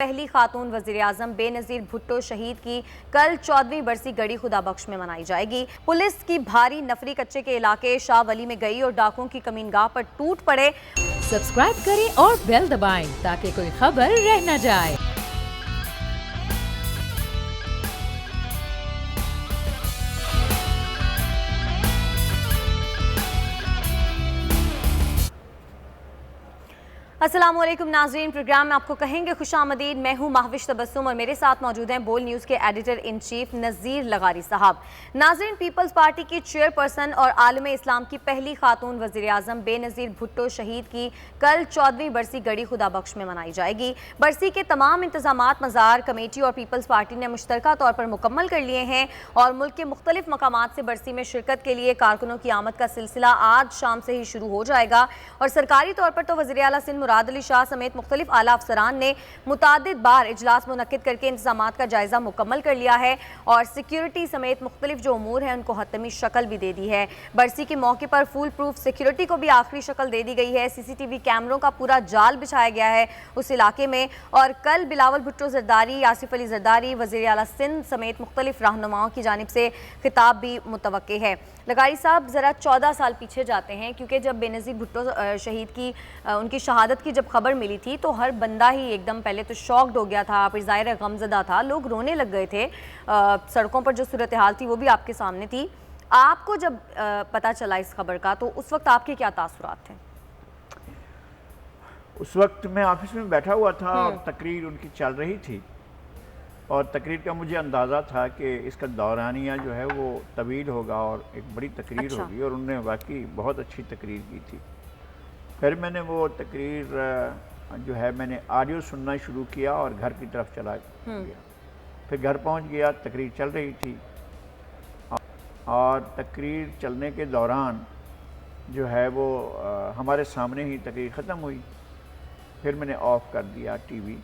पहली खातून वज़ीर-ए-आज़म बेनज़ीर भुट्टो शहीद की कल 14वीं बरसी गड़ी खुदाबख्श में मनाई जाएगी। पुलिस की भारी नफरी कच्चे के इलाके शाह वली में गई और डाकुओं की कमीनगाह पर टूट पड़े। सब्सक्राइब करें और बेल दबाएं ताकि कोई खबर रह न जाए। अस्सलामुअलैकुम नाज़रीन, प्रोग्राम में आपको कहेंगे खुशामदीद। मैं हूँ महविश तबस्सुम और मेरे साथ मौजूद हैं बोल न्यूज़ के एडिटर इन चीफ नज़ीर लगारी साहब। नाज़रीन, पीपल्स पार्टी की चेयरपर्सन और आलमे इस्लाम की पहली खातून वज़ीर-ए-आज़म बेनज़ीर भुट्टो शहीद की कल 14वीं बरसी गड़ी खुदाबख्श में मनाई जाएगी। बरसी के तमाम इंतजामात मज़ार कमेटी और पीपल्स पार्टी ने मुश्तरका तौर पर मुकम्मल कर लिए हैं और मुल्क के मुख्तलिफ मकामात से बरसी में शिरकत के लिए कारकुनों की आमद का सिलसिला आज शाम से ही शुरू हो जाएगा। और सरकारी तौर पर तो वज़ीर आला सिंध मुराद अली शाह समेत मुख्तलिफ आला अफसरान ने मुतादिद बार इजलास मुनक्किद करके इंतजामात का जायजा मुकम्मल कर लिया है और सिक्योरिटी समेत मुख्तलिफ जो उमूर हैं उनको हतमी शक्ल भी दे दी है। बरसी के मौके पर फुल प्रूफ सिक्योरिटी को भी आखिरी शक्ल दे दी गई है। CCTV कैमरों का पूरा जाल बिछाया गया है उस इलाके में। और कल बिलावल भुट्टो जरदारी, आसिफ अली जरदारी, वज़ीर आला सिंध समेत मुख्तलिफ रहनुमाओं की जानिब से खिताब भी मुतवक्के है। लगारी साहब, ज़रा 14 साल पीछे जाते हैं, क्योंकि जब बेनज़ीर भुट्टो शहीद की उनकी शहादत की जब खबर मिली थी तो हर बंदा ही एकदम पहले तो शॉक्ड हो गया था, फिर ज़ाहिर गमज़दा था, लोग रोने लग गए थे। सड़कों पर जो सूरत हाल थी वो भी आपके सामने थी। आपको जब पता चला इस खबर का तो उस वक्त आपके क्या तासुरात थे? उस वक्त मैं ऑफिस में बैठा हुआ था और तकरीर उनकी चल रही थी और तकरीर का मुझे अंदाज़ा था कि इसका दौरानिया जो है वो तवील होगा और एक बड़ी तकरीर होगी, और उन्होंने वाकई बहुत अच्छी तकरीर की थी। फिर मैंने वो तकरीर जो है मैंने ऑडियो सुनना शुरू किया और घर की तरफ चला गया। फिर घर पहुंच गया, तकरीर चल रही थी और तकरीर चलने के दौरान जो है वो हमारे सामने ही तकरीर ख़त्म हुई। फिर मैंने ऑफ़ कर दिया टीवी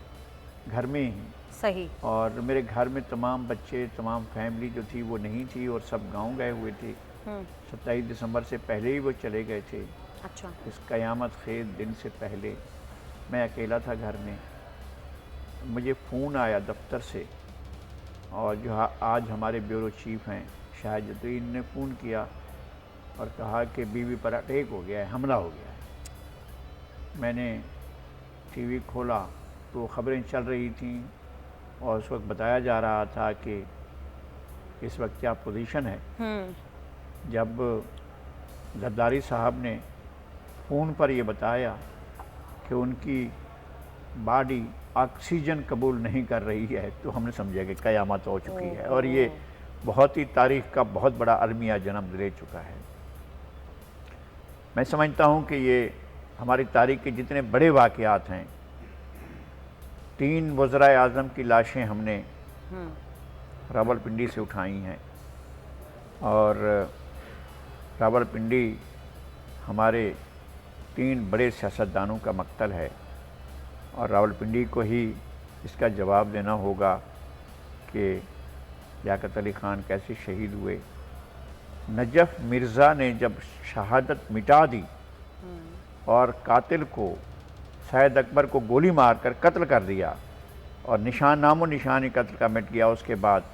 घर में ही। सही। और मेरे घर में तमाम बच्चे, तमाम फैमिली जो थी वो नहीं थी और सब गांव गए हुए थे। 27 दिसंबर से पहले ही वो चले गए थे। अच्छा। इस क़यामत खेज दिन से पहले मैं अकेला था घर में। मुझे फ़ोन आया दफ्तर से और जो आज हमारे ब्यूरो चीफ हैं शाहिद जतुईन ने फ़ोन किया और कहा कि बीवी पर अटैक हो गया है, हमला हो गया है। मैंने टीवी खोला तो ख़बरें चल रही थीं और उस वक्त बताया जा रहा था कि इस वक्त क्या पोजीशन है। जब जरदारी साहब ने फ़ोन पर ये बताया कि उनकी बॉडी ऑक्सीजन कबूल नहीं कर रही है तो हमने समझा कि क़यामत हो चुकी है और ये बहुत ही तारीख़ का बहुत बड़ा अलमिया जन्म ले चुका है। मैं समझता हूँ कि ये हमारी तारीख़ के जितने बड़े वाक़यात हैं, 3 वज़राए आज़म की लाशें हमने रावलपिंडी से उठाई हैं और रावलपिंडी हमारे 3 बड़े सियासतदानों का मक्तल है और रावलपिंडी को ही इसका जवाब देना होगा कि लियाकत अली ख़ान कैसे शहीद हुए। नजफ़ मिर्ज़ा ने जब शहादत मिटा दी और कातिल को सैयद अकबर को गोली मारकर कत्ल कर दिया और नामो निशानी कत्ल का मिट गया, उसके बाद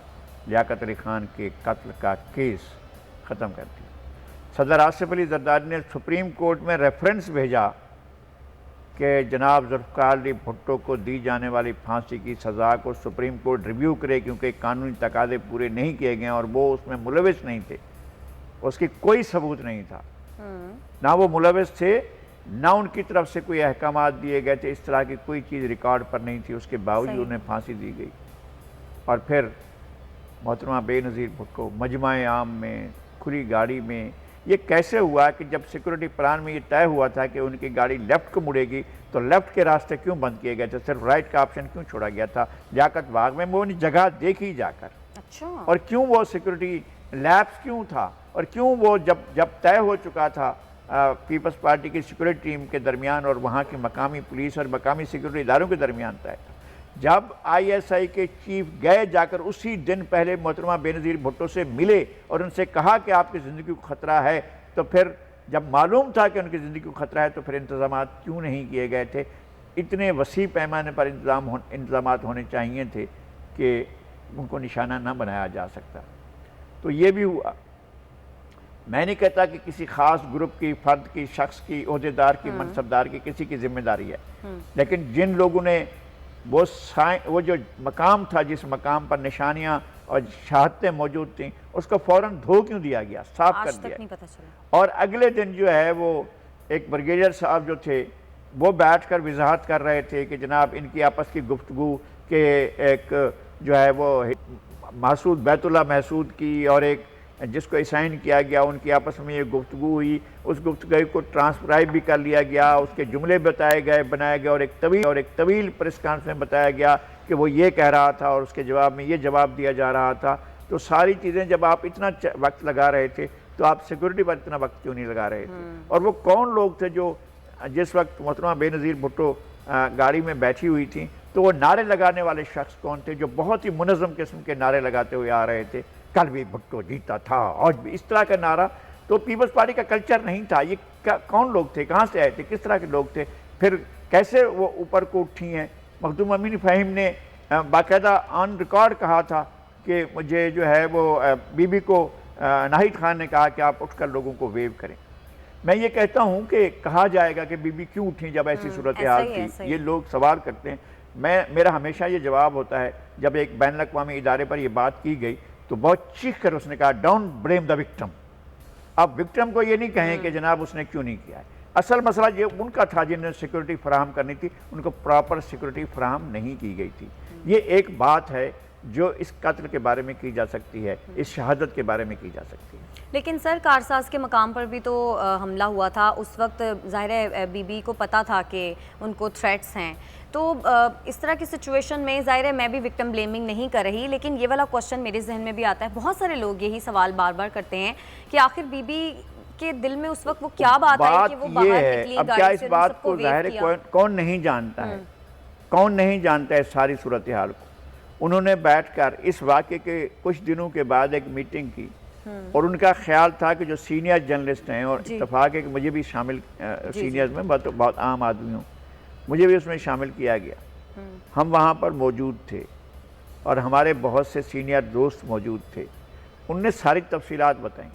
लियाकत अली ख़ान के कत्ल का केस ख़त्म कर दिया। सदर आसिफ अली जरदारी ने सुप्रीम कोर्ट में रेफरेंस भेजा कि जनाब जुल्फ़िकार अली भुट्टो को दी जाने वाली फांसी की सज़ा को सुप्रीम कोर्ट रिव्यू करे क्योंकि कानूनी तकाज़े पूरे नहीं किए गए और वो उसमें मुलविस नहीं थे, उसकी कोई सबूत नहीं था, ना वो मुलविस थे ना उनकी तरफ से कोई अहकामात दिए गए थे, इस तरह की कोई चीज़ रिकॉर्ड पर नहीं थी। उसके बावजूद उन्हें फांसी दी गई और फिर मोहतरमा बेनज़ीर भुट्टो मजमा-ए आम में खुली गाड़ी में। ये कैसे हुआ कि जब सिक्योरिटी प्लान में ये तय हुआ था कि उनकी गाड़ी लेफ़्ट को मुड़ेगी तो लेफ़्ट के रास्ते क्यों बंद किए गए थे, सिर्फ राइट का ऑप्शन क्यों छोड़ा गया था? लियाकत बाग में वो जगह देखी जाकर। अच्छा। और क्यों वो सिक्योरिटी लैप्स क्यों था और क्यों वो जब तय हो चुका था पीपल्स पार्टी की सिक्योरिटी टीम के दरमियान और वहाँ की मकामी पुलिस और मकामी सिक्योरिटी इदारों के दरमियान तय था। जब ISI के चीफ गए जाकर उसी दिन पहले मोहतरमा बेनज़ीर भुट्टो से मिले और उनसे कहा कि आपकी ज़िंदगी को ख़तरा है, तो फिर जब मालूम था कि उनकी ज़िंदगी को ख़तरा है तो फिर इंतज़ामात क्यों नहीं किए गए थे? इतने वसी पैमाने पर इंतजामात होने चाहिए थे कि उनको निशाना ना बनाया जा सकता। तो ये भी हुआ। मैं नहीं कहता कि किसी ख़ास ग्रुप की, फ़र्द की, शख्स की, ओहदेदार की, मनसबदार की, किसी की जिम्मेदारी है, लेकिन जिन लोगों ने वो जो मकाम था, जिस मकाम पर निशानियाँ और शहादतें मौजूद थीं, उसको फ़ौरन धो क्यों दिया गया, साफ कर दिया। नहीं पता चला। और अगले दिन जो है वो एक ब्रिगेडियर साहब जो थे वो बैठ कर वजाहत कर रहे थे कि जनाब इनकी आपस की गुफ्तगू के एक जो है वो महसूद बैतुल्लाह महसूद की और एक जिसको असाइन किया गया, उनकी आपस में ये गुफ्तगू हुई, उस गुफ्तगू को ट्रांसक्राइब भी कर लिया गया, उसके जुमले बताए गए, बनाए गए और एक तवील प्रेस कॉन्फ्रेंस में बताया गया कि वो ये कह रहा था और उसके जवाब में ये जवाब दिया जा रहा था। तो सारी चीज़ें जब आप इतना वक्त लगा रहे थे तो आप सिक्योरिटी पर इतना वक्त क्यों नहीं लगा रहे थे? और वो कौन लोग थे जो जिस वक्त मोहतरमा बेनज़ीर भुट्टो गाड़ी में बैठी हुई थी तो वो नारे लगाने वाले शख्स कौन थे जो बहुत ही मुनज़्ज़म किस्म के नारे लगाते हुए आ रहे थे, कल भी भुट्टो जीता था, आज भी, इस तरह का नारा। तो पीपल्स पार्टी का कल्चर नहीं था। ये कौन लोग थे, कहाँ से आए थे, किस तरह के लोग थे, फिर कैसे वो ऊपर को उठी हैं? मखदूम अमीन फ़हीम ने बाकायदा ऑन रिकॉर्ड कहा था कि मुझे जो है वो बीबी को नाहिद खान ने कहा कि आप उठकर लोगों को वेव करें। मैं ये कहता हूँ कि कहा जाएगा कि बीबी क्यों उठी जब ऐसी सूरत हाल थी, ये लोग सवाल करते हैं। मेरा हमेशा ये जवाब होता है, जब एक बैन अवी इदारे पर यह बात की गई तो बहुत चीख कर उसने कहा डोंट ब्लेम द विक्टिम। अब विक्टिम को ये नहीं कहें कि जनाब उसने क्यों नहीं किया है। असल मसला ये उनका था जिन्हें सिक्योरिटी फराहम करनी थी, उनको प्रॉपर सिक्योरिटी फराहम नहीं की गई थी। ये एक बात है जो इस कत्ल के बारे में की जा सकती है, इस शहादत के बारे में की जा सकती है। लेकिन सर कारसाज के मकाम पर भी तो हमला हुआ था, उस वक्त ज़ाहिर है बीबी को पता था कि उनको थ्रेट्स हैं, तो इस तरह की सिचुएशन में ज़ाहिर है मैं भी विक्टिम ब्लेमिंग नहीं कर रही, लेकिन ये वाला क्वेश्चन मेरे जहन में भी आता है। बहुत सारे लोग यही सवाल बार बार करते हैं कि आखिर बीबी के दिल में उस वक्त वो क्या बात आई कि वो बाहर निकली अब क्या इस बात को ज़ाहिर है कौन नहीं जानता है, कौन नहीं जानता है सारी सूरत हाल को। उन्होंने बैठकर इस वाक़े के कुछ दिनों के बाद एक मीटिंग की और उनका ख्याल था कि जो सीनियर जर्नलिस्ट हैं, और इत्तफाक है कि मुझे भी शामिल सीनियर्स में बहुत आम आदमी हूँ, मुझे भी उसमें शामिल किया गया। हम वहाँ पर मौजूद थे और हमारे बहुत से सीनियर दोस्त मौजूद थे। उनने सारी तफसीलात बताई।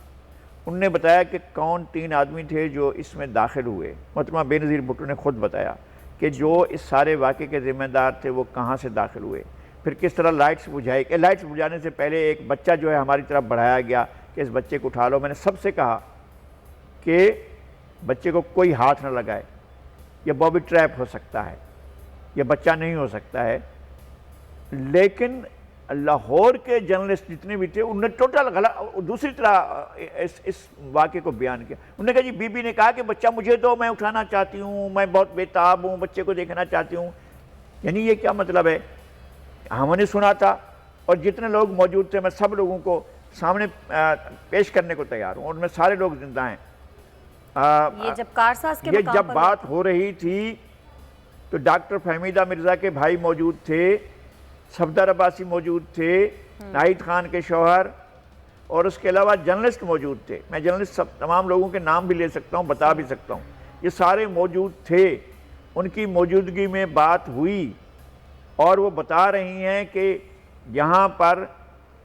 उनने बताया कि कौन 3 आदमी थे जो इसमें दाखिल हुए। मोहतरमा बेनज़ीर भुट्टो ने ख़ुद बताया कि जो इस सारे वाक़े के ज़िम्मेदार थे वो कहाँ से दाखिल हुए, फिर किस तरह लाइट्स बुझाई। कि लाइट्स बुझाने से पहले एक बच्चा जो है हमारी तरफ बढ़ाया गया कि इस बच्चे को उठा लो। मैंने सबसे कहा कि बच्चे को कोई हाथ न लगाए, यह बॉबी ट्रैप हो सकता है, यह बच्चा नहीं हो सकता है। लेकिन लाहौर के जर्नलिस्ट जितने भी थे उन्होंने टोटल गलत दूसरी तरह इस वाक़े को बयान किया। उन्होंने कहा जी बीबी ने कहा कि बच्चा मुझे दो, मैं उठाना चाहती हूँ, मैं बहुत बेताब हूँ, बच्चे को देखना चाहती हूँ। यानी ये क्या मतलब है? हमने सुना था और जितने लोग मौजूद थे मैं सब लोगों को सामने पेश करने को तैयार हूँ, और मैं सारे लोग जिंदा हैं। ये जब कारसाज के मकाम जब पर बात हो रही थी तो डॉक्टर फहमीदा मिर्ज़ा के भाई मौजूद थे, सफदर अब्बासी मौजूद थे, नाहिद खान के शौहर, और उसके अलावा जर्नलिस्ट मौजूद थे। मैं जर्नलिस्ट सब तमाम लोगों के नाम भी ले सकता हूँ, बता भी सकता हूँ। ये सारे मौजूद थे। उनकी मौजूदगी में बात हुई और वो बता रही हैं कि यहाँ पर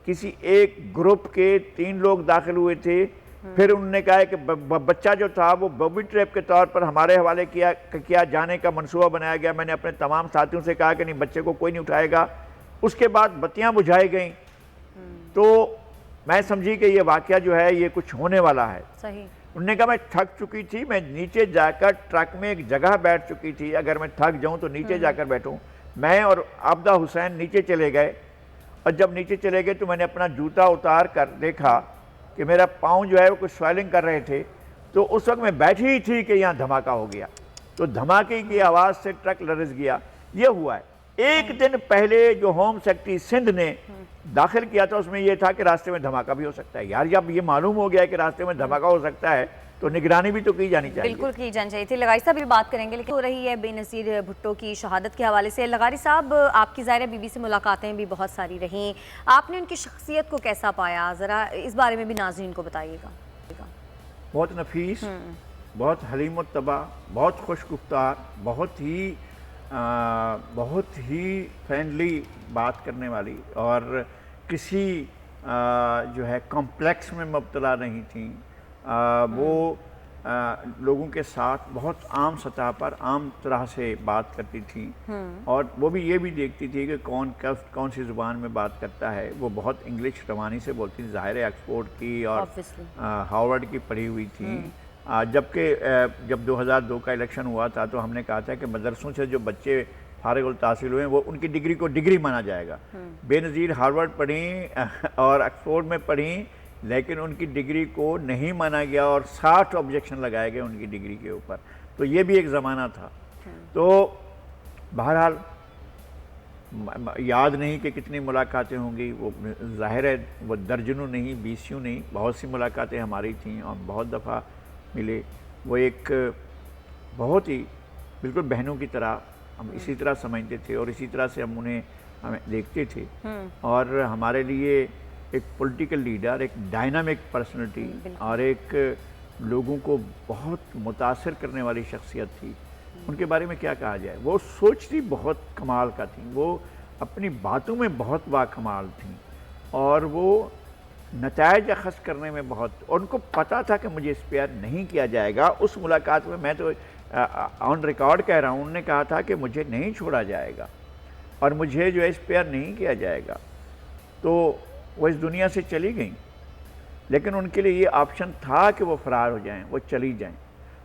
किसी एक ग्रुप के 3 लोग दाखिल हुए थे। फिर उन्होंने कहा कि बच्चा जो था वो बॉबी ट्रैप के तौर पर हमारे हवाले किया जाने का मंसूबा बनाया गया। मैंने अपने तमाम साथियों से कहा कि नहीं, बच्चे को कोई नहीं उठाएगा। उसके बाद बत्तियां बुझाई गईं तो मैं समझी कि ये वाक़या जो है ये कुछ होने वाला है। सही। उन्होंने कहा मैं थक चुकी थी, मैं नीचे जाकर ट्रक में एक जगह बैठ चुकी थी, अगर मैं थक जाऊँ तो नीचे जाकर बैठूँ। मैं और आबदा हुसैन नीचे चले गए, और जब नीचे चले गए तो मैंने अपना जूता उतार कर देखा कि मेरा पाँव जो है वो कुछ स्वेलिंग कर रहे थे। तो उस वक्त मैं बैठी ही थी कि यहाँ धमाका हो गया, तो धमाके की आवाज़ से ट्रक लरज़ गया। ये हुआ है। एक दिन पहले जो होम सेक्रेटरी सिंध ने दाखिल किया था उसमें यह था कि रास्ते में धमाका भी हो सकता है। यार जब ये मालूम हो गया कि रास्ते में धमाका हो सकता है तो निगरानी भी तो की जानी चाहिए। बिल्कुल की जानी चाहिए थी। लगारी साहब भी बात करेंगे, लेकिन हो रही है बेनज़ीर भुट्टो की शहादत के हवाले से। लगारी साहब, आपकी ज़ाहिर बीबी से मुलाकातें भी बहुत सारी रहीं, आपने उनकी शख्सियत को कैसा पाया, ज़रा इस बारे में भी नाज़रीन को बताइएगा। बहुत नफीस, बहुत हलीम तबा, बहुत खुशगुफ्तार, बहुत ही बहुत ही फ्रेंडली बात करने वाली और किसी जो है कॉम्प्लेक्स में मुब्तला नहीं थी। वो लोगों के साथ बहुत आम सतह पर आम तरह से बात करती थी और वो भी ये भी देखती थी कि कौन सी ज़ुबान में बात करता है। वो बहुत इंग्लिश रवानी से बोलती थी, ज़ाहिर है ऑक्सफोर्ड की और हार्वर्ड की पढ़ी हुई थी। जबकि जब 2002 का इलेक्शन हुआ था तो हमने कहा था कि मदरसों से जो बच्चे फारिग उल तहसील हुए वो उनकी डिग्री को डिग्री माना जाएगा। बेनज़ीर हार्वर्ड पढ़ी और ऑक्सफोर्ड में पढ़ी, लेकिन उनकी डिग्री को नहीं माना गया और 60 ऑब्जेक्शन लगाए गए उनकी डिग्री के ऊपर। तो ये भी एक ज़माना था। तो बहरहाल याद नहीं कि कितनी मुलाकातें होंगी, वो ज़ाहिर है वो दर्जनों नहीं, बीसियों नहीं, बहुत सी मुलाकातें हमारी थीं और बहुत दफ़ा मिले। वो एक बहुत ही बिल्कुल बहनों की तरह हम इसी तरह समझते थे और इसी तरह से हम उन्हें हमें देखते थे। और हमारे लिए एक पॉलिटिकल लीडर, एक डायनामिक पर्सनैलिटी और एक लोगों को बहुत मुतासर करने वाली शख्सियत थी। उनके बारे में क्या कहा जाए, वो सोचती बहुत कमाल का थी, वो अपनी बातों में बहुत बाकमाल थी और वो नतायज अखज़ करने में बहुत, और उनको पता था कि मुझे इंस्पायर नहीं किया जाएगा। उस मुलाकात में मैं तो ऑन रिकॉर्ड कह रहा हूँ, उन्होंने कहा था कि मुझे नहीं छोड़ा जाएगा और मुझे जो है इंस्पायर नहीं किया जाएगा। तो वो इस दुनिया से चली गई, लेकिन उनके लिए ये ऑप्शन था कि वो फ़रार हो जाएं, वो चली जाएं।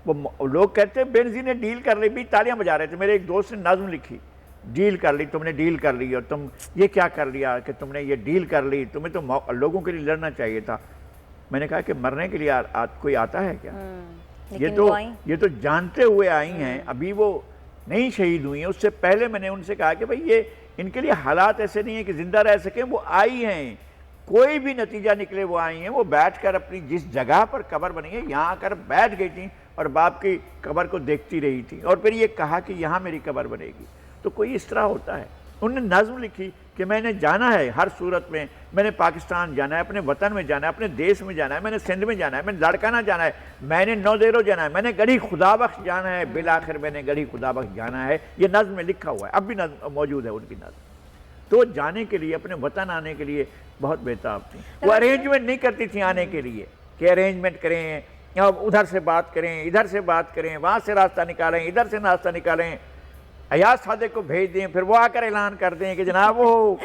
वो लोग कहते हैं बेनज़ीर ने डील कर ली, भी तालियां बजा रहे थे। मेरे एक दोस्त ने नज़्म लिखी, डील कर ली, तुमने डील कर ली और तुम ये क्या कर लिया कि तुमने ये डील कर ली, तुम्हें तो लोगों के लिए लड़ना चाहिए था। मैंने कहा कि मरने के लिए कोई आता है क्या? ये तो जानते हुए आई हैं, अभी वो नहीं शहीद हुई हैं। उससे पहले मैंने उनसे कहा कि भाई ये इनके लिए हालात ऐसे नहीं है कि ज़िंदा रह सकें, वो आई हैं, कोई भी नतीजा निकले वो आई हैं। वो बैठकर अपनी जिस जगह पर कब्र बनी है यहाँ आकर बैठ गई थी और बाप की कब्र को देखती रही थी और फिर ये कहा कि यहाँ मेरी कब्र बनेगी। तो कोई इस तरह होता है। उन्होंने नज़्म लिखी कि मैंने जाना है हर सूरत में, मैंने पाकिस्तान जाना है, अपने वतन में जाना है, अपने देश में जाना है, मैंने सिंध में जाना है, मैंने लाड़काना जाना है, मैंने नौदेरो जाना है, मैंने गढ़ी खुदाबख्श जाना है, बिल आखिर मैंने गढ़ी खुदाबख्श जाना है। ये नज़्म में लिखा हुआ है, अब भी नज़्म मौजूद है उनकी नज़्म। तो जाने के लिए, अपने वतन आने के लिए बहुत बेताब थी। वो अरेंजमेंट नहीं करती थी आने के लिए कि अरेंजमेंट करें, अब उधर से बात करें, इधर से बात करें, वहाँ से रास्ता निकालें, इधर से रास्ता निकालें, अयाज सादे को भेज दें, फिर वो आकर ऐलान कर दें कि जनाब वो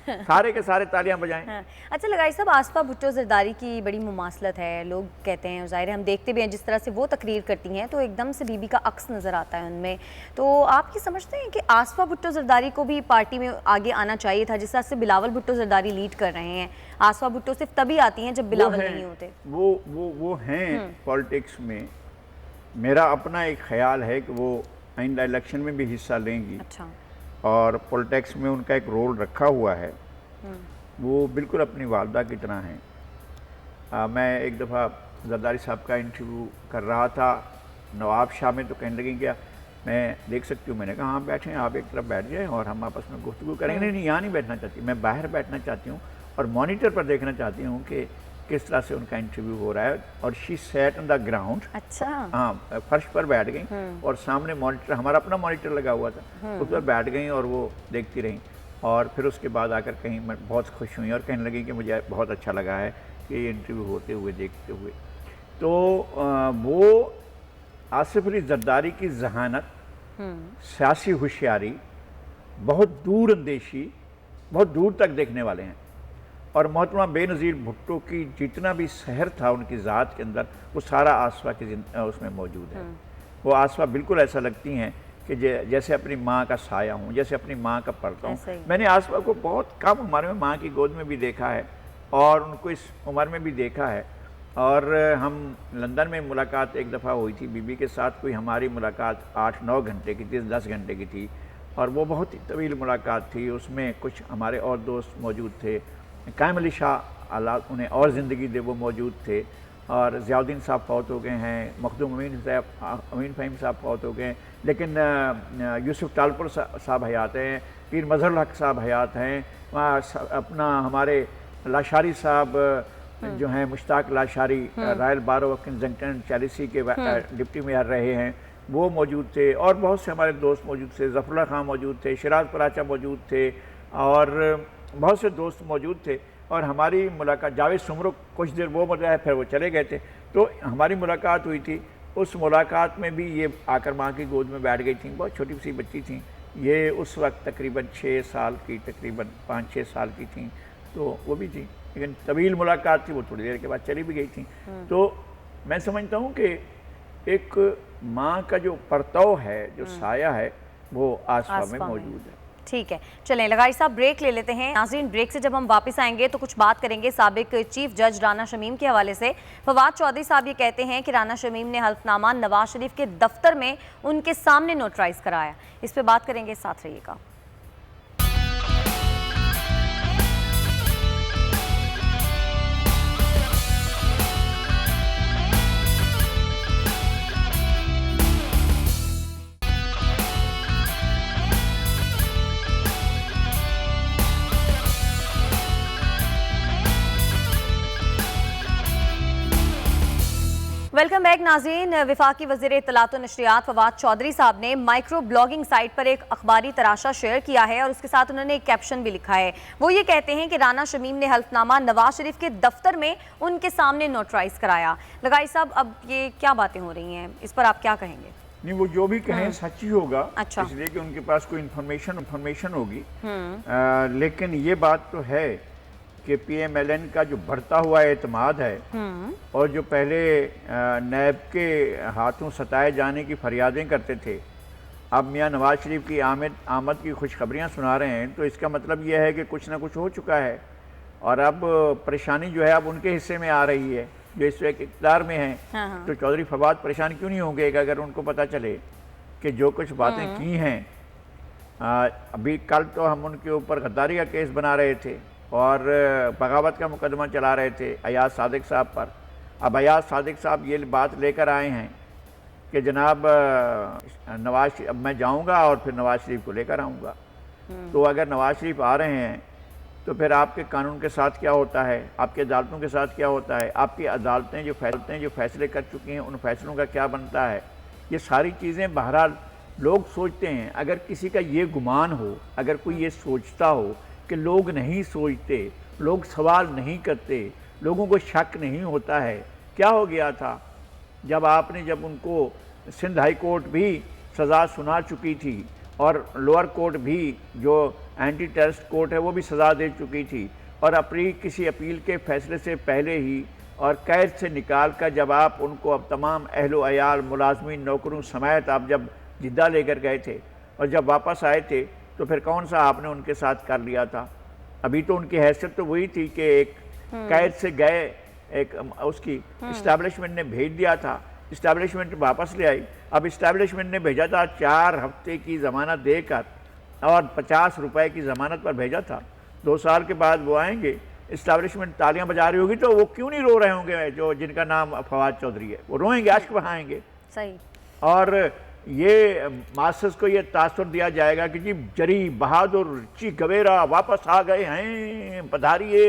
सारे के सारे तालियां बजाएं। हाँ। अच्छा लगाई साहब, आसफा भुट्टो ज़रदारी की बड़ी मुमासलत है, लोग कहते हैं, ज़ाहिर है हम देखते भी हैं जिस तरह से वो तकरीर करती हैं तो एकदम से बीबी का अक्स नज़र आता है उनमें। तो आप ये समझते हैं कि आसफा भुट्टो ज़रदारी को भी पार्टी में आगे आना चाहिए था, जिस तरह से बिलावल भुट्टो ज़रदारी लीड कर रहे हैं? आसफा भुट्टो सिर्फ तभी आती हैं जब बिलावल नहीं होते। वो हैं पॉलिटिक्स में। मेरा अपना एक ख्याल है कि वो आइंदा इलेक्शन में भी हिस्सा लेंगी। अच्छा। और पॉलिटिक्स में उनका एक रोल रखा हुआ है। वो बिल्कुल अपनी वालदा की तरह हैं। मैं एक दफ़ा ज़रदारी साहब का इंटरव्यू कर रहा था नवाब शाह में, तो कहने लगी क्या मैं देख सकती हूँ? मैंने कहा हाँ बैठें, आप एक तरफ बैठ जाएँ और हम आपस में गुफ्तगू करेंगे। नहीं, यहाँ नहीं बैठना चाहती, मैं बाहर बैठना चाहती हूँ और मॉनिटर पर देखना चाहती हूँ कि किस तरह से उनका इंटरव्यू हो रहा है। और she said on the ground. अच्छा। हाँ, फर्श पर बैठ गई और सामने मॉनिटर, हमारा अपना मॉनिटर लगा हुआ था, उस पर बैठ गई और वो देखती रहीं। और फिर उसके बाद आकर कहीं मैं बहुत खुश हुई और कहने लगी कि मुझे बहुत अच्छा लगा है कि ये इंटरव्यू होते हुए देखते हुए। तो वो आसिफ अली ज़रदारी की जहानत, सियासी होशियारी, बहुत दूर अंदेशी, बहुत दूर तक देखने वाले हैं। और मोहतरमा बेनज़ीर भुट्टो की जितना भी सहर था उनकी ज़ात के अंदर, वो सारा आसफा की उसमें मौजूद है। वो आसफा बिल्कुल ऐसा लगती हैं कि जैसे अपनी माँ का साया हूँ, जैसे अपनी माँ का पर्दा हूँ। मैंने आसफा को बहुत कम उम्र में माँ की गोद में भी देखा है और उनको इस उम्र में भी देखा है। और हम लंदन में मुलाकात एक दफ़ा हुई थी बीबी के साथ, कोई हमारी मुलाकात 8-9 घंटे की थी, 10 घंटे की थी और वो बहुत ही तवील मुलाकात थी। उसमें कुछ हमारे और दोस्त मौजूद थे, कायम अली शाह अल्लाह उन्हें और ज़िंदगी दे वो मौजूद थे, और ज़ियाउद्दीन साहब फौत हो गए हैं, मखदूम अमीन फ़हीम साहब फौत हो गए, लेकिन यूसुफ टालपुर साहब हयात हैं, पीर मजहरुल हक साहब हयात हैं, अपना हमारे लाशारी साहब जो हैं Mushtaq Lashari, royal borough of Kingston Chelsea के डिप्टी मेयर रहे हैं, वो मौजूद थे और बहुत से हमारे दोस्त मौजूद थे, ज़फ़रुल्लाह खां मौजूद थे, शिराज पराचा मौजूद थे और बहुत से दोस्त मौजूद थे। और हमारी मुलाकात, जावेद सुमरो कुछ देर वो मजा है, फिर वो चले गए थे, तो हमारी मुलाकात हुई थी। उस मुलाकात में भी ये आकर माँ की गोद में बैठ गई थी, बहुत छोटी सी बच्ची थी ये, उस वक्त तकरीबन 6 साल की, तकरीबन 5-6 साल की थी, तो वो भी थी। लेकिन तवील मुलाकात थी, वो थोड़ी देर के बाद चली भी गई थी। तो मैं समझता हूँ कि एक माँ का जो परतव है, जो साया है, वो आसपास में मौजूद है। ठीक है, चलें लगाई साहब ब्रेक ले लेते हैं। नाज़रीन, ब्रेक से जब हम वापस आएंगे तो कुछ बात करेंगे साबिक चीफ जज राना शमीम के हवाले से। फवाद चौधरी साहब ये कहते हैं कि राना शमीम ने हल्फनामा नवाज शरीफ के दफ्तर में उनके सामने नोटराइज कराया। इस पर बात करेंगे, साथ रहिएगा। वेलकम बैक नाज़रीन। वफाकी वज़ीर इत्तलात व नशरियात फवाद चौधरी साहब ने माइक्रो ब्लॉगिंग साइट पर एक अखबारी तराशा शेयर किया है और उसके साथ उन्होंने एक कैप्शन भी लिखा है। वो ये कहते हैं कि राना शमीम ने हल्फनामा नवाज शरीफ के दफ्तर में उनके सामने नोटराइज कराया। लगाई साहब, अब ये क्या बातें हो रही हैं, इस पर आप क्या कहेंगे? नहीं, वो जो भी कहें सच ही होगा। अच्छा। इसलिए कि उनके पास कोई इंफॉर्मेशन होगी। लेकिन ये बात तो है कि PMLN का जो बढ़ता हुआ एतमाद है और जो पहले नैब के हाथों सताए जाने की फरियादें करते थे, अब मियाँ नवाज शरीफ की आमद की खुशखबरियाँ सुना रहे हैं, तो इसका मतलब यह है कि कुछ ना कुछ हो चुका है और अब परेशानी जो है अब उनके हिस्से में आ रही है, जो इस वक्त इक़्तिदार में हैं। हाँ। तो चौधरी फवाद परेशान क्यों नहीं होंगे अगर उनको पता चले कि जो कुछ बातें की हैं। अभी कल तो हम उनके ऊपर गद्दारी का केस बना रहे थे और बगावत का मुकदमा चला रहे थे अयाज सादिक साहब पर। अब अयाज सादिक साहब ये बात लेकर आए हैं कि जनाब अब मैं जाऊंगा और फिर नवाज शरीफ को लेकर आऊंगा। तो अगर नवाज शरीफ आ रहे हैं तो फिर आपके कानून के साथ क्या होता है, आपकी अदालतों के साथ क्या होता है, आपकी अदालतें जो फैसले कर चुकी हैं उन फैसलों का क्या बनता है। ये सारी चीज़ें बहरहाल लोग सोचते हैं। अगर किसी का ये गुमान हो, अगर कोई ये सोचता हो कि लोग नहीं सोचते, लोग सवाल नहीं करते, लोगों को शक नहीं होता है, क्या हो गया था जब उनको सिंध हाई कोर्ट भी सज़ा सुना चुकी थी और लोअर कोर्ट भी जो एंटी टेररिस्ट कोर्ट है वो भी सज़ा दे चुकी थी, और अपनी किसी अपील के फैसले से पहले ही और कैद से निकाल कर जब आप उनको अब तमाम अहलो अयाल मुलाजमीन नौकरों समेत आप जब जिद्दा लेकर गए थे और जब वापस आए थे तो फिर कौन सा आपने उनके साथ कर लिया था। अभी तो उनकी हैसियत तो वही थी कि एक कैद से गए, एक उसकी इस्टेब्लिशमेंट ने भेज दिया था, इस्टेब्लिशमेंट वापस ले आई। अब इस्टेब्लिशमेंट ने भेजा था 4 हफ्ते की ज़मानत देकर और 50 रुपए की ज़मानत पर भेजा था। 2 साल के बाद वो आएंगे, इस्टेब्लिशमेंट तालियां बजा रही होगी तो वो क्यों नहीं रो रहे होंगे, जो जिनका नाम फवाद चौधरी है, वो रोएंगे, आश्क बहाएंगे। सही। और ये मास्टर्स को ये तासुर दिया जाएगा कि जी जरी बहादुर ची गवेरा वापस आ गए हैं, पधारिए,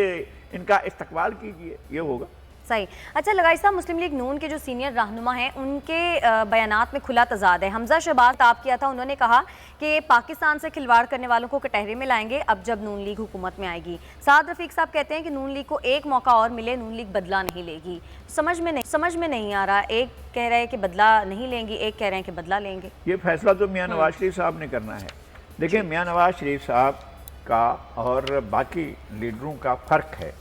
इनका इस्तकबाल कीजिए, ये होगा। सही। अच्छा लगाई साहब, मुस्लिम लीग नून के जो सीनियर रहनुमा हैं उनके बयानात में खुला तजाद है। हमजा शहबाज ताब किया था, उन्होंने कहा कि पाकिस्तान से खिलवाड़ करने वालों को कटहरे में लाएंगे अब जब नून लीग हुकूमत में आएगी। साद रफीक साहब कहते हैं कि नून लीग को एक मौका और मिले, नून लीग बदला नहीं लेगी। समझ में नहीं आ रहा, एक कह रहे हैं कि बदला नहीं लेंगी, एक कह रहे हैं कि बदला लेंगे। ये फैसला तो मियाँ नवाज शरीफ साहब ने करना है। देखिए, मियाँ नवाज शरीफ साहब का और बाकी लीडरों का फ़र्क है।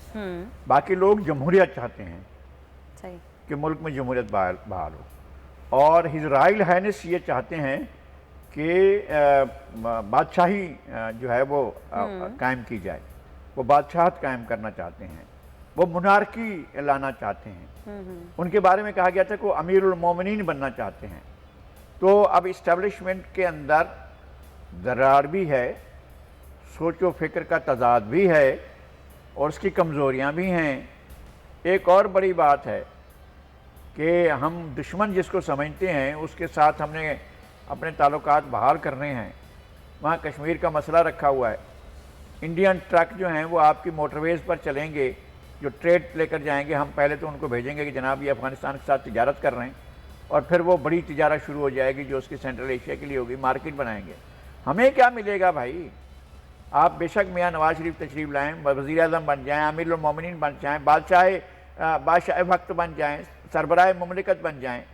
बाकी लोग जमहूरियत चाहते हैं कि मुल्क में जमहूरियत बहाल हो, और हिज रॉयल हाइनेस ये चाहते हैं कि बादशाही जो है वो कायम की जाए, वो बादशाहत कायम करना चाहते हैं, वो मुनारकी लाना चाहते हैं। उनके बारे में कहा गया था कि वो अमीरुल मोमिनीन बनना चाहते हैं। तो अब इस्टेब्लिशमेंट के अंदर दरार भी है, सोच व फिक्र का तजाद भी है और उसकी कमज़ोरियाँ भी हैं। एक और बड़ी बात है कि हम दुश्मन जिसको समझते हैं उसके साथ हमने अपने ताल्लुकात बहाल करने हैं। वहाँ कश्मीर का मसला रखा हुआ है। इंडियन ट्रक जो हैं वो आपकी मोटरवेज़ पर चलेंगे, जो ट्रेड लेकर जाएंगे, हम पहले तो उनको भेजेंगे कि जनाब ये अफ़गानिस्तान के साथ तिजारत कर रहे हैं, और फिर वो बड़ी तिजारत शुरू हो जाएगी जो उसकी सेंट्रल एशिया के लिए होगी, मार्केट बनाएंगे। हमें क्या मिलेगा भाई? आप बेशक मियाँ नवाज शरीफ तशरीफ़ लाएँ, वज़ीर आज़म बन जाएँ, अमीरुल मोमिनीन बन जाएँ, बादशाह वक्त बन जाएँ, सरबराह मुमलिकत बन जाएँ,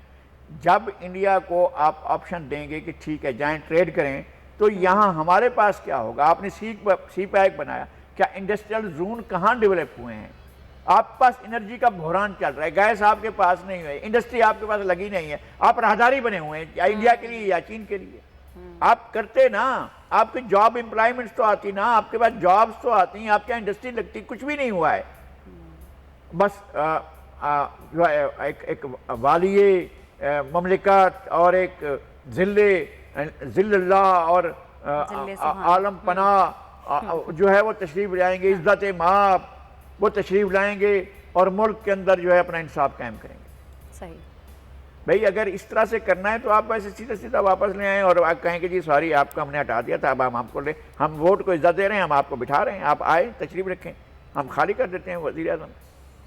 जब इंडिया को आप ऑप्शन देंगे कि ठीक है जाएँ ट्रेड करें, तो यहाँ हमारे पास क्या होगा? आपने सी पैक बनाया, क्या इंडस्ट्रियल जोन कहाँ डेवलप हुए हैं? आपके पास एनर्जी का बहरान चल रहा है, गैस आपके पास नहीं है, इंडस्ट्री आपके पास लगी नहीं है, आप राहदारी बने हुए हैं या इंडिया के लिए या चीन के लिए। आप करते ना, आपके जॉब एम्प्लॉयमेंट्स तो आती ना, आपके पास जॉब्स तो आती हैं, आपके इंडस्ट्री लगती, कुछ भी नहीं हुआ है। बस जो है एक वालिए ममलिकत और एक जिल्लल्लाह और आलम पनाह जो है वो तशरीफ़ लाएंगे, इज़्ज़त माप वो तशरीफ़ लाएंगे और मुल्क के अंदर जो है अपना इंसाफ कायम करेंगे। सही भाई, अगर इस तरह से करना है तो आप वैसे सीधा सीधा वापस ले आएँ और आप कहें कि जी सॉरी आपको हमने हटा दिया था, अब हम वोट को इज्जत दे रहे हैं, हम आपको बिठा रहे हैं, आप आए तशरीफ़ रखें, हम खाली कर देते हैं वज़ीर आज़म।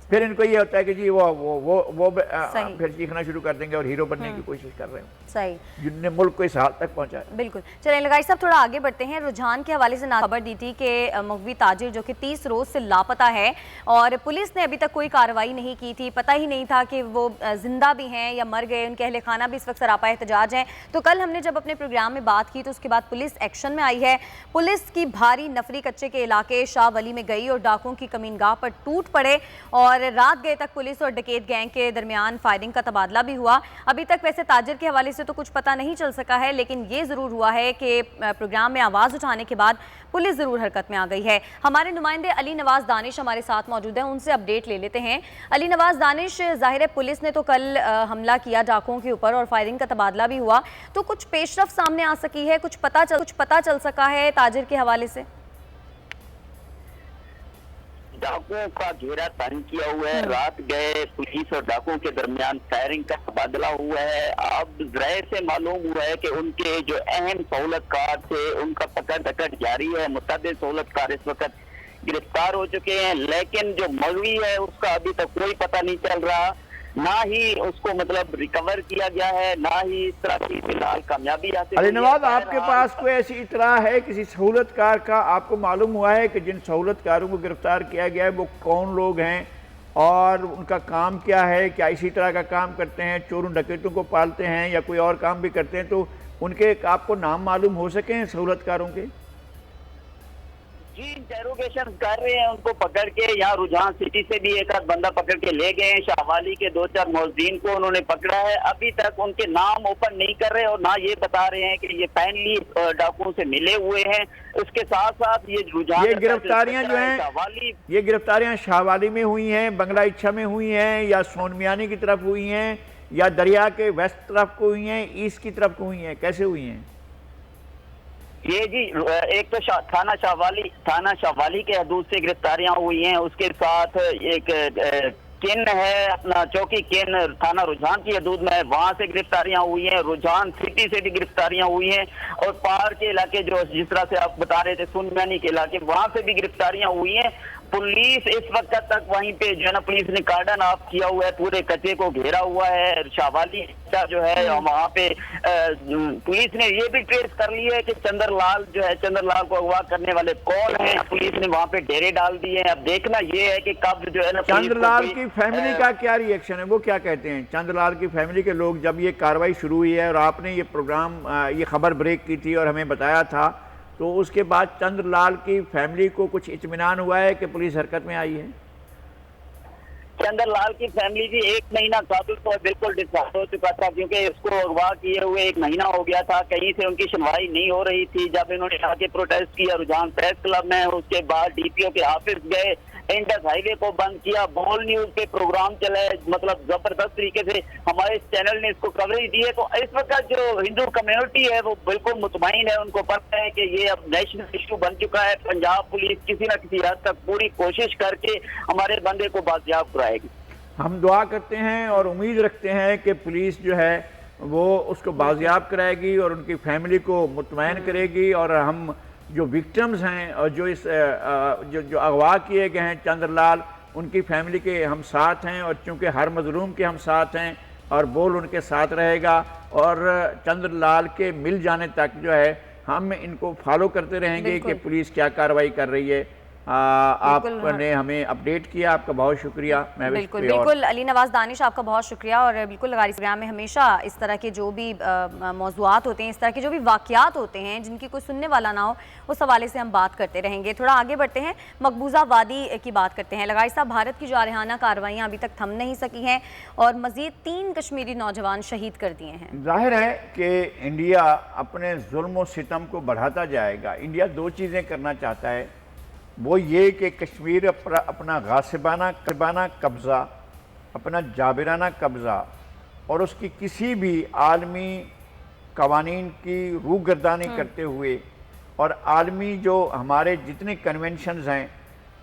फिर इनको ये होता है कि जी वो फिर सीखना शुरू कर देंगे और हीरो बनने की कोशिश कर रहे हैं, सही, जिनने मुल्क को इस हाल तक पहुंचा है। बिल्कुल। चलें लगाई साहब, थोड़ा आगे बढ़ते हैं। रुझान के हवाले से खबर दी थी कि मगवी ताजिर जो कि 30 रोज़ से लापता है और पुलिस ने अभी तक कोई कार्रवाई नहीं की थी, पता ही नहीं था कि वो जिंदा भी हैं या मर गए, उनके अहले खाना भी इस वक्त सरापा एहतजाज हैं। तो कल हमने जब अपने प्रोग्राम में बात की तो उसके बाद पुलिस एक्शन में आई है। पुलिस की भारी नफरी कच्चे के इलाके शाह वली में गई और डाकुओं की कमीनगाह पर टूट पड़े और रात गए तक पुलिस और डकैत गैंग के दरमियान फायरिंग का तबादला भी हुआ। अभी तक वैसे ताजिर के हवाले से तो कुछ पता नहीं चल सका है, लेकिन ये ज़रूर हुआ है कि प्रोग्राम में आवाज़ उठाने के बाद पुलिस ज़रूर हरकत में आ गई है। हमारे नुमाइंदे अली नवाज दानिश हमारे साथ मौजूद हैं, उनसे अपडेट ले लेते हैं। अली नवाज दानिश, ज़ाहिर है पुलिस ने तो कल हमला किया डाकुओं के ऊपर और फायरिंग का तबादला भी हुआ, तो कुछ पेशरफ सामने आ सकी है, कुछ पता चल सका है ताजिर के हवाले से? डाकुओं का घेरा तंग किया हुआ है, रात गए पुलिस और डाकुओं के दरमियान फायरिंग का तबादला हुआ है। अब जराये से मालूम हुआ है कि उनके जो अहम सहूलतकार थे उनका पकड़ जारी है। मुतअद्दिद सहूलतकार इस वक्त गिरफ्तार हो चुके हैं, लेकिन जो मगवी है उसका अभी तक कोई पता नहीं चल रहा, ना ही उसको मतलब रिकवर किया गया है, ना ही इस तरह की फिलहाल कामयाबी हासिल। अली नवाज, आपके पास कोई ऐसी इतला है किसी सहूलतकार का? आपको मालूम हुआ है कि जिन सहूलतकारों को गिरफ्तार किया गया है वो कौन लोग हैं और उनका काम क्या है? क्या इसी तरह का काम करते हैं, चोरों डकैतों को पालते हैं या कोई और काम भी करते हैं? तो उनके आपको नाम मालूम हो सके हैं सहूलतकारों के? जी, इंटेरोगेशन कर रहे हैं उनको पकड़ के। यहाँ रुझान सिटी से भी एक आध बंदा पकड़ के ले गए हैं, शाहवाली के 2-4 मौजूदीन को उन्होंने पकड़ा है। अभी तक उनके नाम ओपन नहीं कर रहे और ना ये बता रहे हैं कि ये फाइनली डाकुओं से मिले हुए हैं। उसके साथ साथ ये रुझान, ये गिरफ्तारियां जो हैं, ये गिरफ्तारियां शाहवाली में हुई हैं, बंगला इच्छा में हुई हैं या सोनमियानी की तरफ हुई हैं या दरिया के वेस्ट तरफ को हुई हैं, ईस्ट की तरफ को हुई हैं, कैसे हुई हैं? ये जी एक तो थाना शाहवाली के हदूद से गिरफ्तारियां हुई हैं, उसके साथ एक किन है अपना चौकी किन थाना रुझान की हदूद में, वहां से गिरफ्तारियां हुई हैं। रुझान सिटी से भी गिरफ्तारियां हुई हैं और पहाड़ के इलाके जो जिस तरह से आप बता रहे थे सुनमियानी के इलाके, वहां से भी गिरफ्तारियां हुई हैं। पुलिस इस वक्त तक वहीं पे जो है ना पुलिस ने कार्डन ऑफ किया हुआ है, पूरे कच्चे को घेरा हुआ है। शाहवाली जो है वहाँ पे पुलिस ने ये भी ट्रेस कर लिया है कि चंद्रलाल जो है, चंद्रलाल को अगवा करने वाले कौन हैं। पुलिस ने वहाँ पे डेरे डाल दिए हैं। अब देखना ये है कि कब जो है ना चंद्रलाल की फैमिली का क्या रिएक्शन है, वो क्या कहते हैं? चंद्रलाल की फैमिली के लोग, जब ये कार्रवाई शुरू हुई है और आपने ये प्रोग्राम ये खबर ब्रेक की थी और हमें बताया था, तो उसके बाद चंद्रलाल की फैमिली को कुछ इत्मीनान हुआ है कि पुलिस हरकत में आई है? चंद्रलाल की फैमिली जी 1 महीना काबिल तो बिल्कुल डिस्टर्ब हो चुका था, क्योंकि इसको अगवा किए हुए 1 महीना हो गया था। कहीं से उनकी सुनवाई नहीं हो रही थी। जब इन्होंने आके प्रोटेस्ट किया रुझान प्रेस क्लब में, उसके बाद डीपीओ के ऑफिस गए, इंडस हाईवे को बंद किया, बोल न्यूज पे प्रोग्राम चले, मतलब जबरदस्त तरीके से हमारे चैनल ने इसको कवरेज दी है। तो इस वक्त जो हिंदू कम्युनिटी है वो बिल्कुल मुतमईन है, उनको पता है कि ये अब नेशनल इशू बन चुका है। पंजाब पुलिस किसी न किसी हद तक पूरी कोशिश करके हमारे बंदे को बाजियाब कराएगी। हम दुआ करते हैं और उम्मीद रखते हैं कि पुलिस जो है वो उसको बाजियाब कराएगी और उनकी फैमिली को मुतमईन करेगी। और हम जो विक्टिम्स हैं और जो इस जो अगवा किए गए हैं चंद्रलाल, उनकी फैमिली के हम साथ हैं और चूँकि हर मजलूम के हम साथ हैं, और बोल उनके साथ रहेगा, और चंद्रलाल के मिल जाने तक जो है हम इनको फॉलो करते रहेंगे कि पुलिस क्या कार्रवाई कर रही है। आपने हमें अपडेट किया, आपका बहुत शुक्रिया। मैं बिल्कुल बिल्कुल अली नवाज दानिश, आपका बहुत शुक्रिया। और बिल्कुल लगारी प्रोग्राम में हमेशा इस तरह के जो भी मौज़ूआत होते हैं, इस तरह के जो भी वाक़यात होते हैं जिनकी कोई सुनने वाला ना हो, उस हवाले से हम बात करते रहेंगे। थोड़ा आगे बढ़ते हैं, मकबूजा वादी की बात करते हैं। लगारी साहब, भारत की जारहाना कार्रवाइयाँ अभी तक थम नहीं सकी हैं और मज़ीद 3 कश्मीरी नौजवान शहीद कर दिए हैं। जाहिर है कि इंडिया अपने जुल्म व सितम को बढ़ाता जाएगा। इंडिया 2 चीज़ें करना चाहता है, वो ये कि कश्मीर अपना गासिबाना कब्ज़ा, अपना जाबिराना कब्ज़ा और उसकी किसी भी आलमी कवानीन की रूगर्दानी करते हुए और आलमी जो हमारे जितने कन्वेंशंस हैं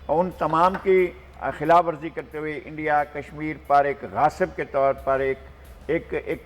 उन तमाम की खिलाफ वर्जी करते हुए इंडिया कश्मीर पर एक गासिब के तौर पर एक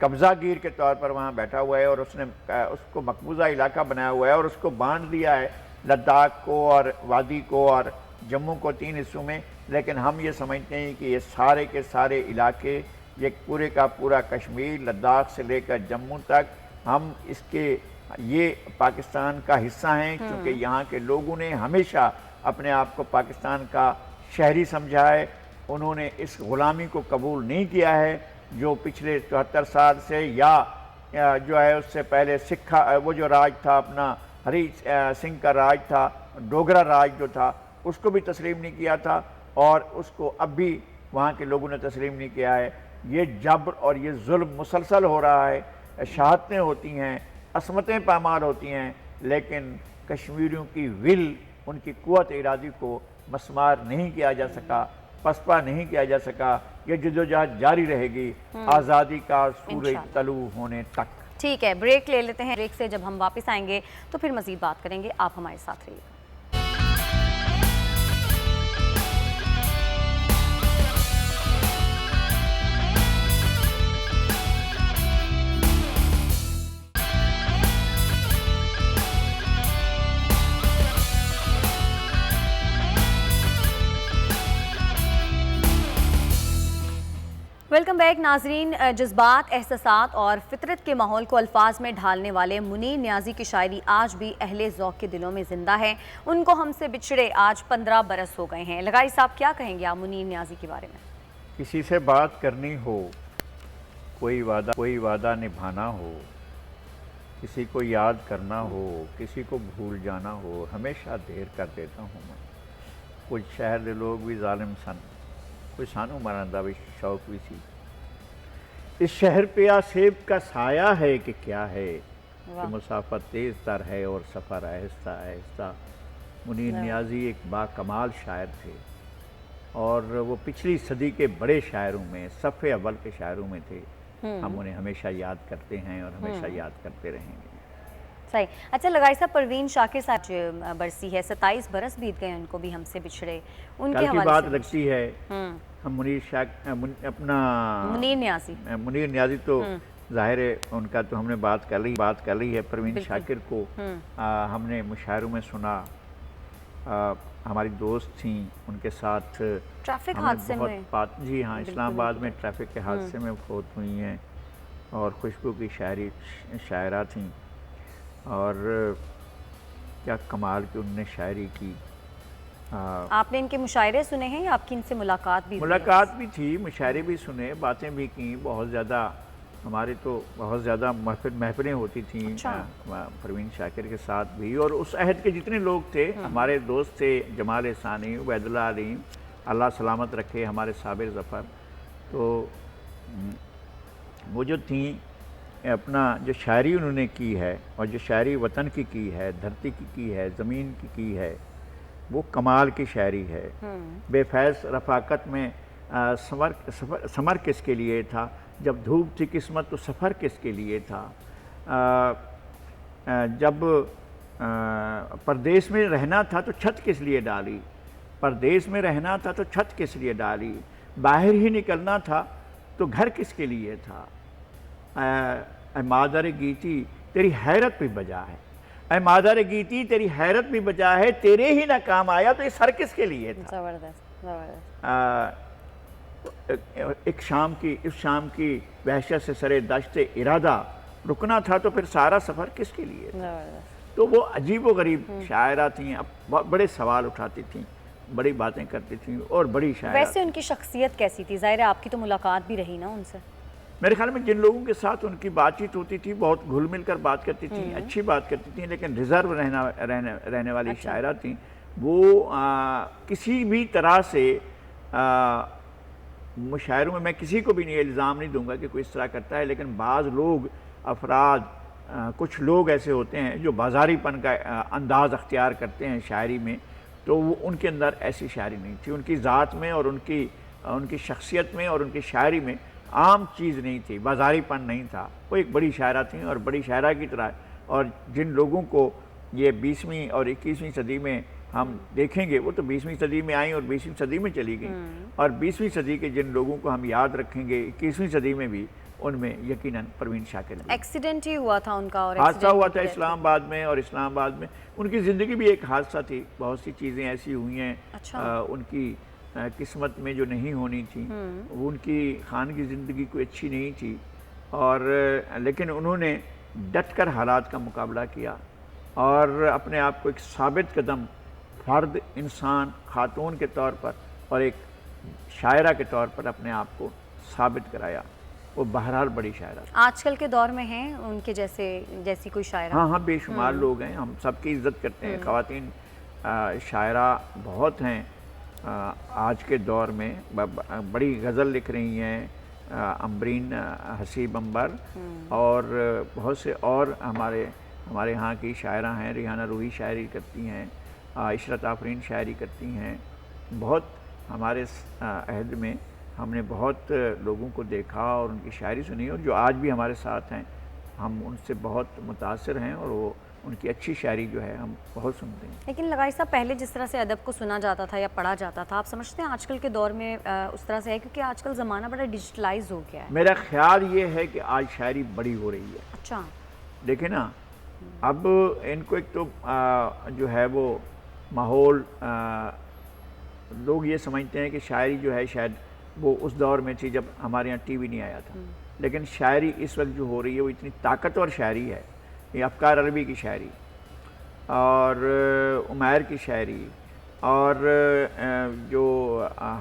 कब्ज़ा गिर के तौर पर वहाँ बैठा हुआ है और उसने उसको मकबूजा इलाका बनाया हुआ है और उसको बांट दिया है लद्दाख को और वादी को और जम्मू को 3 हिस्सों में। लेकिन हम ये समझते हैं कि ये सारे के सारे इलाके, ये पूरे का पूरा कश्मीर, लद्दाख से लेकर जम्मू तक, हम इसके ये पाकिस्तान का हिस्सा हैं, क्योंकि यहाँ के लोगों ने हमेशा अपने आप को पाकिस्तान का शहरी समझा है। उन्होंने इस ग़ुलामी को कबूल नहीं किया है जो पिछले 74 साल से या जो है उससे पहले सिखा वो जो राज था अपना हरी सिंह का राज था, डोगरा राज जो था, उसको भी तस्लीम नहीं किया था और उसको अब भी वहाँ के लोगों ने तस्लीम नहीं किया है। ये जबर और ये जुल्म मुसलसल हो रहा है, शहादतें होती हैं, असमतें पामाल होती हैं, लेकिन कश्मीरियों की विल, उनकी क़ुव्वत इरादी को मस्मार नहीं किया जा सका, पसपा नहीं किया जा सका। ये जद्दोजहद जारी रहेगी आज़ादी का सूरज तलू होने तक। ठीक है, ब्रेक ले लेते हैं। ब्रेक से जब हम वापस आएंगे तो फिर मज़ीद बात करेंगे। आप हमारे साथ रहिए। वेलकम बैक नाजरीन। जज्बात, एहसासात और फितरत के माहौल को अल्फाज में ढालने वाले मुनीर न्याज़ी की शायरी आज भी अहले ज़ौक़ के दिलों में ज़िंदा है। उनको हमसे बिछड़े आज 15 बरस हो गए हैं। लगारी साहब, क्या कहेंगे आप मुनीर न्याज़ी के बारे में? किसी से बात करनी हो, कोई वादा निभाना हो, किसी को याद करना हो, किसी को भूल जाना हो, हमेशा देर कर देता हूँ मैं। कुछ शहर दे लोग भी जालिम सन, कोई सानू मरंदा भी शौक भी सी। इस शहर पे आ सेब का साया है कि क्या है, कि मुसाफर तेज़ तर है और सफ़र आहिस्ता आहिस्ता। मुनीर न्याज़ी एक बाकमाल शायर थे और वो पिछली सदी के बड़े शायरों में, सफ़े अव्वल के शायरों में थे। हम उन्हें हमेशा याद करते हैं और हमेशा याद करते रहेंगे। सही। अच्छा लगाई साहब, परवीन शाकिर साहब बरसी है, 27 बरस बीत गए उनको भी हमसे बिछड़े। उनके कल की बात लगती है, हम मुनीर न्याज़ी तो जाहिर है उनका तो हमने बात कर ली है। परवीन शाकिर को हमने मुशायरों में सुना। हमारी दोस्त थी, उनके साथ ट्रैफिक हादसे में जी हाँ, इस्लामाबाद में ट्रैफिक के हादसे में फौत हुई हैं और खुशबू की शायरा थी और क्या कमाल की उनने शायरी की। आपने इनके मुशायरे सुने हैं या आपकी इनसे मुलाकात भी थी, मुशायरे भी सुने, बातें भी की। बहुत ज़्यादा हमारी तो बहुत ज़्यादा महफिलें होती थी। अच्छा। परवीन शाकिर के साथ भी, और उस अहद के जितने लोग थे हमारे दोस्त थे, जमाल सानी, उबैदुल्लाह अलीम, अल्लाह सलामत रखे, हमारे साबिर ज़फ़र, तो वो जो थी अपना जो शायरी उन्होंने की है और जो शायरी वतन की है, धरती की है, ज़मीन की है, वो कमाल की शायरी है। बेफैज़ रफ़ाकत में समर किसके लिए था, जब धूप थी किस्मत तो सफ़र किसके लिए था, जब परदेश में रहना था तो छत किस लिए डाली, परदेश में रहना था तो छत किस लिए डाली, बाहर ही निकलना था तो घर किसके लिए था, मादर गीती तेरी हैरत भी बजा है, ऐ मादर गीती तेरी हैरत भी बजा है, तेरे ही ना काम आया तो ये सर किसके लिए था। ज़बरदस्त। एक शाम की इस शाम की वहशत से सरे दश्त इरादा रुकना था, तो फिर सारा सफ़र किसके लिए? तो वो अजीब व गरीब शायरा थी, अब बहुत बड़े सवाल उठाती थी, बड़ी बातें करती थी और बड़ी शायरा। वैसे उनकी शख्सियत कैसी थी? ज़ाहिर है आपकी तो मुलाकात भी रही ना उनसे। मेरे ख्याल में जिन लोगों के साथ उनकी बातचीत होती थी बहुत घुल मिल कर बात करती थी, अच्छी बात करती थी, लेकिन रिजर्व रहने वाली शायरा थी। वो किसी भी तरह से मुशायरों में मैं किसी को भी नहीं इल्ज़ाम नहीं दूंगा कि कोई इस तरह करता है, लेकिन बाज़ लोग अफराद कुछ लोग ऐसे होते हैं जो बाज़ारीपन का अंदाज़ अख्तियार करते हैं शायरी में, तो वो उनके अंदर ऐसी शायरी नहीं थी। उनकी ज़ात में और उनकी शख्सियत में और उनकी शायरी में आम चीज़ नहीं थी, बाज़ारीपन नहीं था। वो एक बड़ी शायरा थी और बड़ी शायरा की तरह। और जिन लोगों को ये 20वीं और 21वीं सदी में हम देखेंगे, वो तो 20वीं सदी में आई और 20वीं सदी में चली गई, और 20वीं सदी के जिन लोगों को हम याद रखेंगे 21वीं सदी में भी, उनमें यकीनन परवीन शाकिर। एक्सीडेंट ही हुआ था उनका, और हादसा हुआ था इस्लामाबाद में, और इस्लामाबाद में उनकी ज़िंदगी भी एक हादसा थी। बहुत सी चीज़ें ऐसी हुई हैं उनकी किस्मत में जो नहीं होनी थी। उनकी खानगी ज़िंदगी कोई अच्छी नहीं थी, और लेकिन उन्होंने डट कर हालात का मुकाबला किया और अपने आप को एक साबित कदम फ़र्द, इंसान, खातून के तौर पर और एक शायरा के तौर पर अपने आप को साबित कराया। वो बहरहाल बड़ी शायरा। आजकल के दौर में हैं उनके जैसी कोई शायरा? हाँ हाँ, बेशुमार लोग हैं, हम सबकी इज़्ज़त करते हैं। ख़वातीन शायरा बहुत हैं आज के दौर में, बड़ी गज़ल लिख रही हैं, अम्बरीन हसीब अंबर, और बहुत से और हमारे यहाँ की शायरा हैं। रिहाना रूही शायरी करती हैं, इशरत आफरीन शायरी करती हैं। बहुत हमारे अहद में हमने बहुत लोगों को देखा और उनकी शायरी सुनी, और जो आज भी हमारे साथ हैं हम उनसे बहुत मुतासिर हैं, और वो उनकी अच्छी शायरी जो है हम बहुत सुनते हैं। लेकिन लगाई साहब, पहले जिस तरह से अदब को सुना जाता था या पढ़ा जाता था, आप समझते हैं आजकल के दौर में उस तरह से है? क्योंकि आजकल ज़माना बड़ा डिजिटलाइज हो गया है। मेरा ख्याल ये है कि आज शायरी बड़ी हो रही है। अच्छा, देखे ना, अब इनको एक तो जो है वो माहौल, लोग ये समझते हैं कि शायरी जो है शायद वो उस दौर में थी जब हमारे यहाँ टीवी नहीं आया था, लेकिन शायरी इस वक्त जो हो रही है वो इतनी ताकतवर शायरी है। ये अफकार अरबी की शायरी और उमैर की शायरी और जो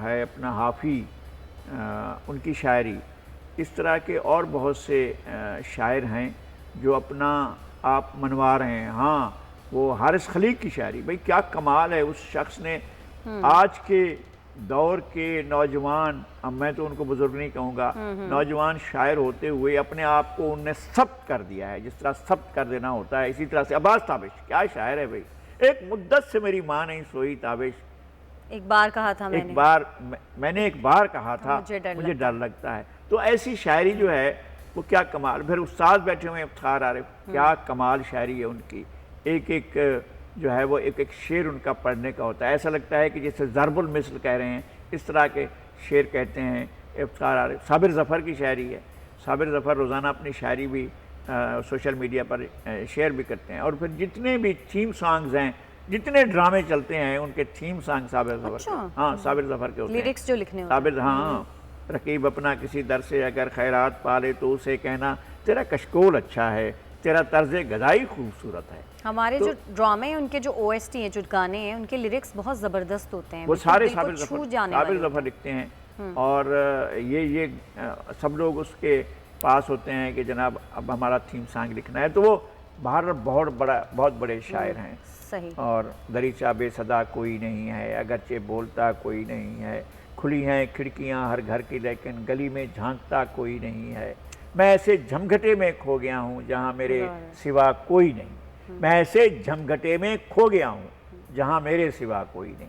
है अपना हाफी, उनकी शायरी, इस तरह के और बहुत से शायर हैं जो अपना आप मनवा रहे हैं। हाँ, वो हारिस खलीक की शायरी, भाई क्या कमाल है। उस शख्स ने आज के दौर के नौजवान, अब मैं तो उनको बुजुर्ग नहीं कहूँगा, नौजवान शायर होते हुए अपने आप को उनने सब्त कर दिया है, जिस तरह सब्त कर देना होता है। इसी तरह से अब्बास ताबिश क्या शायर है भाई। एक मुद्दत से मेरी माँ नहीं सोई ताबिश, एक बार कहा था मैंने एक बार कहा था मुझे डर लगता है। तो ऐसी शायरी जो है वो क्या कमाल। फिर उस्ताद बैठे हुए इफ्तिखार आरिफ, क्या कमाल शायरी है उनकी। एक एक जो है वो एक एक शेर उनका पढ़ने का होता है, ऐसा लगता है कि जैसे ज़रबुल मिस्ल कह रहे हैं, इस तरह के शेर कहते हैं इफ्तिखार आरिफ। साबिर ज़फ़र की शायरी है, साबिर ज़फ़र रोज़ाना अपनी शायरी भी सोशल मीडिया पर शेयर भी करते हैं। और फिर जितने भी थीम सॉन्ग्स हैं, जितने ड्रामे चलते हैं, उनके थीम सॉन्ग साबिर ज़फ़र, हाँ साबिर ज़फ़र के होते हैं, लिरिक्स जो लिखने होते हैं। साबिर, हाँ, रकीब अपना किसी दर से अगर खैरात पाले तो उसे कहना तेरा कशकोल अच्छा है, तेरा तर्ज़े गज़ाई खूबसूरत है। हमारे जो ड्रामे हैं, उनके जो OST हैं, जो गाने हैं, उनके लिरिक्स बहुत ज़बरदस्त होते हैं। वो सारे साबिर ज़फ़र लिखते हैं। और ये सब लोग उसके पास होते हैं कि जनाब अब हमारा थीम सॉन्ग लिखना है। तो वो बाहर बहुत बड़े शायर हैं। सही। और दरीचा बेसदा कोई नहीं है, अगरचे बोलता कोई नहीं है, खुली हैं खिड़कियां हर घर की लेकिन गली में झांकता कोई नहीं है। मैं ऐसे झमघटे में खो गया हूँ जहाँ मेरे सिवा कोई नहीं, मैं ऐसे झमघटे में खो गया हूँ जहाँ मेरे सिवा कोई नहीं।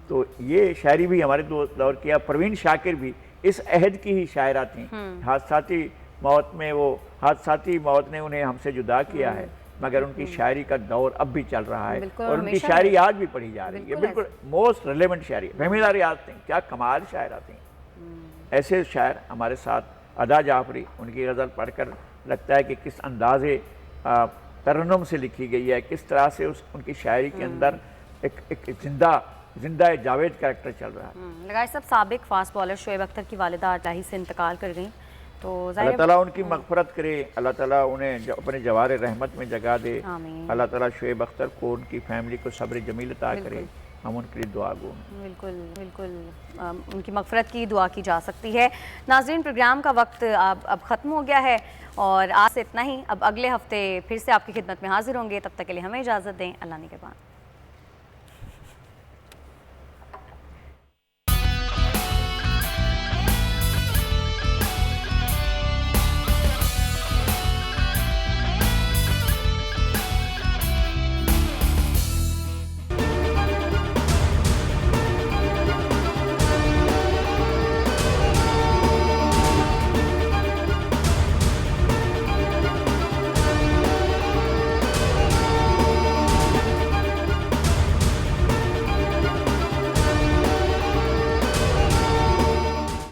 तो ये शायरी भी हमारे दौर की है। परवीन शाकिर भी इस अहद की ही शायरा थी। हादसाती मौत ने उन्हें हमसे जुदा किया है, मगर उनकी शायरी का दौर अब भी चल रहा है और उनकी शायरी आज भी पढ़ी जा रही है। बिल्कुल मोस्ट रेलेवेंट शायरी। फहमीदा रियाज थी, क्या कमाल शायरा थी। ऐसे शायर हमारे साथ अदा जाफरी, उनकी गज़ल पढ़कर लगता है कि किस अंदाज़े तरन्नुम से लिखी गई है, किस तरह से उनकी शायरी के अंदर एक जिंदा जिंदा जावेद कैरेक्टर चल रहा है। लगाए सब साबिक फास्ट बॉलर शोएब अख्तर की वालिदा अटाही से इंतकाल कर गई, तो अल्लाह ताला उनकी मगफरत करे, अल्लाह ताला उन्हें अपने जवार रहमत में जगा दे। आमीन। अल्लाह ताला शोएब अख्तर को, उनकी फैमिली को सब्र जमील अता करे। हम उनके लिए दुआ गो। बिल्कुल बिल्कुल उनकी मगफरत की दुआ की जा सकती है। नाज़रीन, प्रोग्राम का वक्त अब ख़त्म हो गया है और आज से इतना ही। अब अगले हफ्ते फिर से आपकी खिदमत में हाजिर होंगे, तब तक के लिए हमें इजाज़त दें। अल्लाह निगहबान।